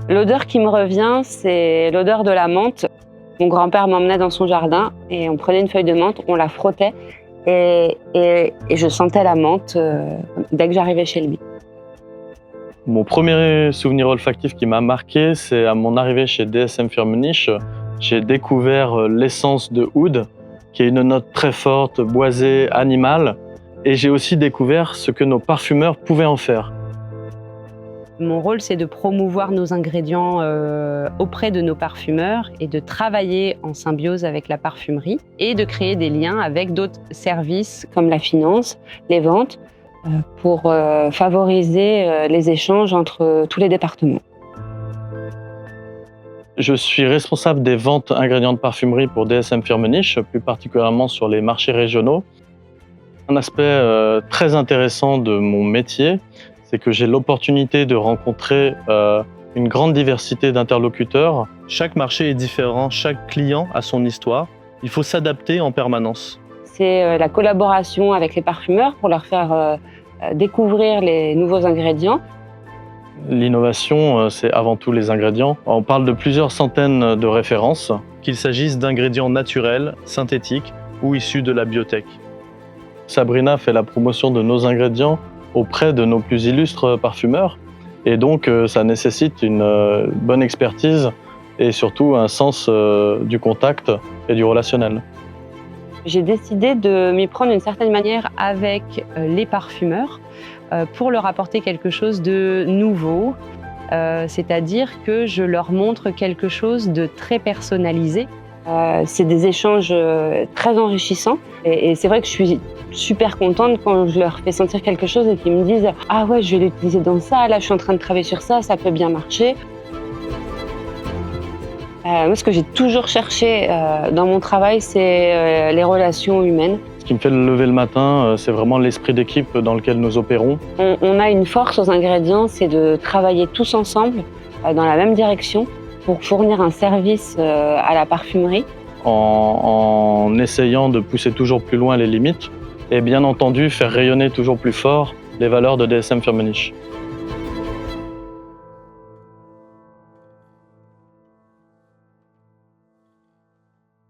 L'odeur qui me revient, c'est l'odeur de la menthe. Mon grand-père m'emmenait dans son jardin et on prenait une feuille de menthe, on la frottait et je sentais la menthe dès que j'arrivais chez lui. Mon premier souvenir olfactif qui m'a marqué, c'est à mon arrivée chez DSM Firmenich. J'ai découvert l'essence de oud, qui est une note très forte, boisée, animale. Et j'ai aussi découvert ce que nos parfumeurs pouvaient en faire. Mon rôle, c'est de promouvoir nos ingrédients auprès de nos parfumeurs et de travailler en symbiose avec la parfumerie et de créer des liens avec d'autres services comme la finance, les ventes, pour favoriser les échanges entre tous les départements. Je suis responsable des ventes ingrédients de parfumerie pour DSM Firmenich, plus particulièrement sur les marchés régionaux. Un aspect très intéressant de mon métier, c'est que j'ai l'opportunité de rencontrer une grande diversité d'interlocuteurs. Chaque marché est différent, chaque client a son histoire. Il faut s'adapter en permanence. C'est la collaboration avec les parfumeurs pour leur faire découvrir les nouveaux ingrédients. L'innovation, c'est avant tout les ingrédients. On parle de plusieurs centaines de références, qu'il s'agisse d'ingrédients naturels, synthétiques ou issus de la biotech. Sabrina fait la promotion de nos ingrédients auprès de nos plus illustres parfumeurs. Et donc, ça nécessite une bonne expertise et surtout un sens du contact et du relationnel. J'ai décidé de m'y prendre d'une certaine manière avec les parfumeurs pour leur apporter quelque chose de nouveau. C'est-à-dire que je leur montre quelque chose de très personnalisé. C'est des échanges très enrichissants et c'est vrai que je suis super contente quand je leur fais sentir quelque chose et qu'ils me disent « Ah ouais, je vais l'utiliser dans ça, là je suis en train de travailler sur ça, ça peut bien marcher ». Moi, ce que j'ai toujours cherché dans mon travail, c'est les relations humaines. Ce qui me fait lever le matin, c'est vraiment l'esprit d'équipe dans lequel nous opérons. On a une force aux ingrédients, c'est de travailler tous ensemble dans la même direction pour fournir un service à la parfumerie. En essayant de pousser toujours plus loin les limites et bien entendu faire rayonner toujours plus fort les valeurs de DSM Firmenich.